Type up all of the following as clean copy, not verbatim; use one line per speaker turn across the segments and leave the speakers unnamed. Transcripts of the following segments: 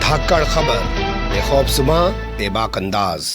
धाकड़ खबर, बेखौफज़ुबां, बेबाक अंदाज।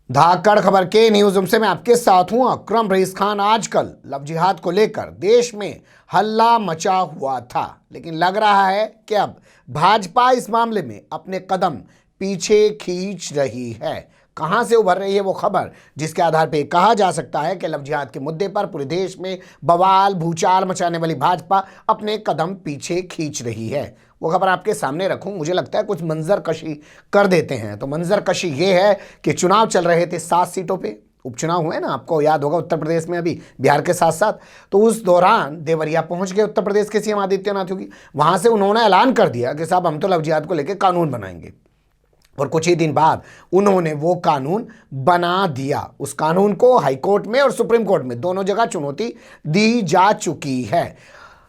धाकड़ खबर के न्यूज रूम से मैं आपके साथ हूं अकरम रईस खान। आजकल लव जिहाद को लेकर देश में हल्ला मचा हुआ था, लेकिन लग रहा है कि अब भाजपा इस मामले में अपने कदम पीछे खींच रही है। कहां से उभर रही है वो खबर, जिसके आधार पर कहा जा सकता है कि लव जिहाद के मुद्दे पर पूरे देश में बवाल भूचाल मचाने वाली भाजपा अपने कदम पीछे खींच रही है। वो खबर आपके सामने रखूं, मुझे लगता है कुछ मंजर कशी कर देते हैं। तो मंजर कशी ये है कि चुनाव चल रहे थे 7 सीटों पे, उपचुनाव हुए ना, आपको याद होगा उत्तर प्रदेश में, अभी बिहार के साथ साथ। तो उस दौरान देवरिया पहुंच गए उत्तर प्रदेश के सीएम आदित्यनाथ योगी। वहां से उन्होंने ऐलान कर दिया कि साहब हम तो लव जिहाद को लेकर कानून बनाएंगे, और कुछ ही दिन बाद उन्होंने वो कानून बना दिया। उस कानून को हाईकोर्ट में और सुप्रीम कोर्ट में दोनों जगह चुनौती दी जा चुकी है।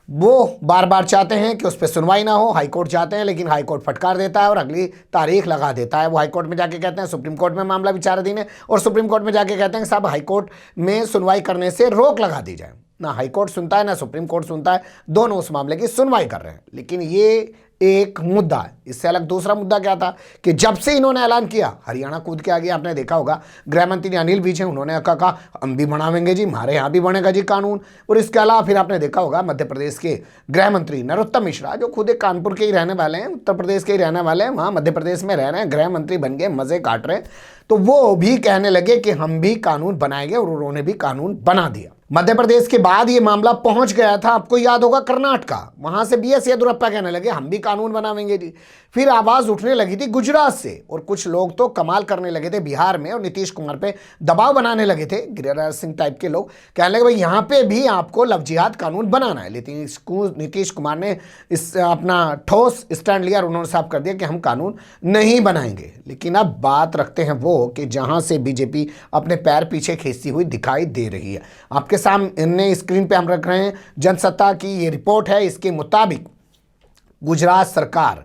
वो बार बार चाहते हैं कि उस पर सुनवाई ना हो, हाईकोर्ट चाहते हैं, लेकिन हाईकोर्ट फटकार देता है और अगली तारीख लगा देता है। वो हाईकोर्ट में जाके कहते हैं सुप्रीम कोर्ट में मामला विचाराधीन है, और सुप्रीम कोर्ट में जाके कहते हैं साहब हाईकोर्ट में सुनवाई करने से रोक लगा दी जाए। ना हाईकोर्ट सुनता है ना सुप्रीम कोर्ट सुनता है, दोनों उस मामले की सुनवाई कर रहे हैं। लेकिन ये एक मुद्दा है। इससे अलग दूसरा मुद्दा क्या था कि जब से इन्होंने ऐलान किया, हरियाणा कूद के आ गया। आपने देखा होगा गृह मंत्री अनिल विज हैं, उन्होंने कहा हम भी बनावेंगे जी, हमारे यहाँ भी बनेगा जी कानून। और इसके अलावा फिर आपने देखा होगा मध्य प्रदेश के गृह मंत्री नरोत्तम मिश्रा, जो खुद एक कानपुर के ही रहने वाले हैं, उत्तर प्रदेश के ही रहने वाले हैं, वहाँ मध्य प्रदेश में रह रहे हैं, गृह मंत्री बन गए, मजे काट रहे हैं। तो वो भी कहने लगे कि हम भी कानून बनाएंगे, और उन्होंने भी कानून बना दिया। मध्य प्रदेश के बाद ये मामला पहुंच गया था, आपको याद होगा, कर्नाटका। वहां से बीएस येदियुरप्पा कहने लगे हम भी कानून बनावेंगे जी। फिर आवाज उठने लगी थी गुजरात से, और कुछ लोग तो कमाल करने लगे थे बिहार में, और नीतीश कुमार पे दबाव बनाने लगे थे, गिरिराज सिंह टाइप के लोग कहने लगे भाई यहाँ पे भी आपको लव जिहाद कानून बनाना है। लेकिन नीतीश कुमार ने इस अपना ठोस स्टैंड लिया और उन्होंने साफ कर दिया कि हम कानून नहीं बनाएंगे। लेकिन अब बात रखते हैं वो कि जहां से बीजेपी अपने पैर पीछे खींचती हुई दिखाई दे रही है। आपके सामने स्क्रीन पे हम रख रहे हैं जनसत्ता की ये रिपोर्ट है। इसके मुताबिक गुजरात सरकार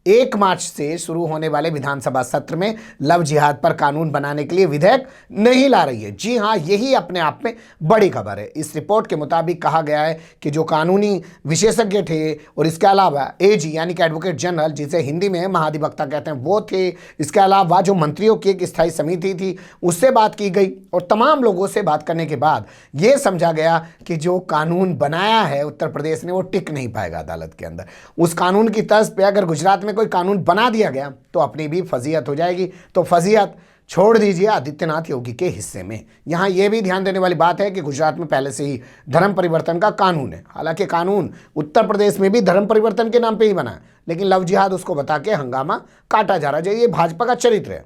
1 मार्च से शुरू होने वाले विधानसभा सत्र में लव जिहाद पर कानून बनाने के लिए विधेयक नहीं ला रही है। जी हां, यही अपने आप में बड़ी खबर है। इस रिपोर्ट के मुताबिक कहा गया है कि जो कानूनी विशेषज्ञ थे, और इसके अलावा एजी यानी कि एडवोकेट जनरल, जिसे हिंदी में महाधिवक्ता कहते हैं, वो थे। इसके अलावा जो मंत्रियों की एक स्थायी समिति थी, उससे बात की गई, और तमाम लोगों से बात करने के बाद यह समझा गया कि जो कानून बनाया है उत्तर प्रदेश ने, वो टिक नहीं पाएगा अदालत के अंदर। उस कानून की तर्ज पे अगर गुजरात में कोई कानून बना दिया गया तो अपनी भी फजीहत हो जाएगी। तो फजीहत छोड़ दीजिए आदित्यनाथ योगी के हिस्से में। यहां यह भी ध्यान देने वाली बात है कि गुजरात में पहले से ही धर्म परिवर्तन का कानून है। हालांकि कानून उत्तर प्रदेश में भी धर्म परिवर्तन के नाम पे ही बना है, लेकिन लव जिहाद उसको बता के हंगामा काटा जा रहा है। ये भाजपा का चरित्र है।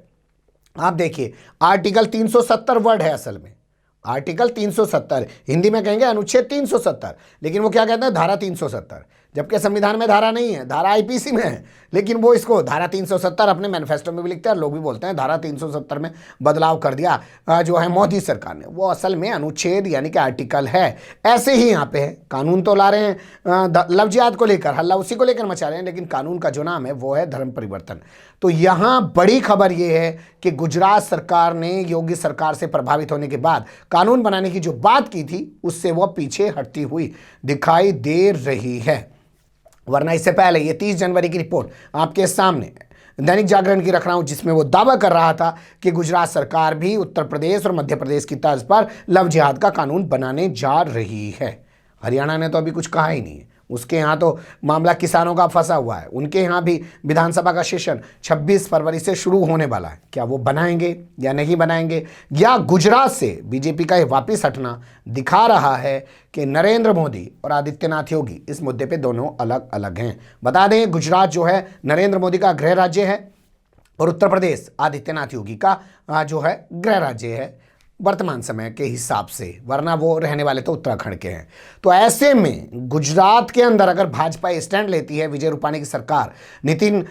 आप देखिए, आर्टिकल 370 वर्ड है असल में, आर्टिकल 370, हिंदी में कहेंगे अनुच्छेद 370, लेकिन वो क्या कहते हैं, धारा 370, जबकि संविधान में धारा नहीं है, धारा आईपीसी में है, लेकिन वो इसको धारा 370 अपने मैनिफेस्टो में भी लिखते हैं। लोग भी बोलते हैं धारा 370 में बदलाव कर दिया जो है मोदी सरकार ने। वो असल में अनुच्छेद यानी कि आर्टिकल है। ऐसे ही यहाँ पे है, कानून तो ला रहे हैं लव जिहाद को लेकर, हल्ला उसी को लेकर मचा रहे हैं, लेकिन कानून का जो नाम है वो है धर्म परिवर्तन। तो यहाँ बड़ी खबर ये है कि गुजरात सरकार ने योगी सरकार से प्रभावित होने के बाद कानून बनाने की जो बात की थी, उससे वो पीछे हटती हुई दिखाई दे रही है। वरना इससे पहले ये 30 जनवरी की रिपोर्ट आपके सामने दैनिक जागरण की रख रहा हूं, जिसमें वो दावा कर रहा था कि गुजरात सरकार भी उत्तर प्रदेश और मध्य प्रदेश की तर्ज पर लव जिहाद का कानून बनाने जा रही है। हरियाणा ने तो अभी कुछ कहा ही नहीं है। उसके यहाँ तो मामला किसानों का फंसा हुआ है। उनके यहाँ भी विधानसभा का सेशन 26 फरवरी से शुरू होने वाला है। क्या वो बनाएंगे या नहीं बनाएंगे, या गुजरात से बीजेपी का ये वापिस हटना दिखा रहा है कि नरेंद्र मोदी और आदित्यनाथ योगी इस मुद्दे पे दोनों अलग अलग हैं। बता दें, गुजरात जो है नरेंद्र मोदी का गृह राज्य है, और उत्तर प्रदेश आदित्यनाथ योगी का जो है गृह राज्य है वर्तमान समय के हिसाब से, वरना वो रहने वाले तो उत्तराखंड के हैं। तो ऐसे में गुजरात के अंदर अगर भाजपा स्टैंड लेती है, विजय रूपाणी की सरकार, नितिन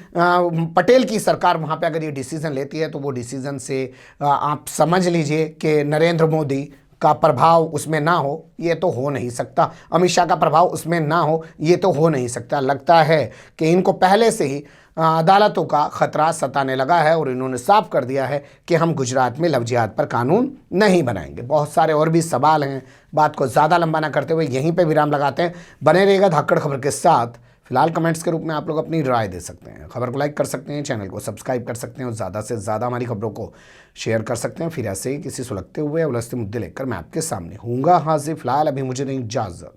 पटेल की सरकार वहाँ पे अगर ये डिसीजन लेती है, तो वो डिसीजन से आप समझ लीजिए कि नरेंद्र मोदी का प्रभाव उसमें ना हो, ये तो हो नहीं सकता। अमित शाह का प्रभाव उसमें ना हो, ये तो हो नहीं सकता। लगता है कि इनको पहले से ही अदालतों का खतरा सताने लगा है, और इन्होंने साफ कर दिया है कि हम गुजरात में लव जिहाद पर कानून नहीं बनाएंगे। बहुत सारे और भी सवाल हैं, बात को ज़्यादा लंबा ना करते हुए यहीं पे विराम लगाते हैं। बने रहेगा धाकड़ खबर के साथ। फिलहाल कमेंट्स के रूप में आप लोग अपनी राय दे सकते हैं। हैं। खबर को लाइक कर सकते हैं, चैनल को सब्सक्राइब कर सकते हैं और ज़्यादा से ज़्यादा हमारी खबरों को शेयर कर सकते हैं। फिर ऐसे ही किसी सुलगते हुए उलझते मुद्दे लेकर मैं आपके सामने हूँगा हाजिर। फिलहाल अभी मुझे नहीं इजाज़त।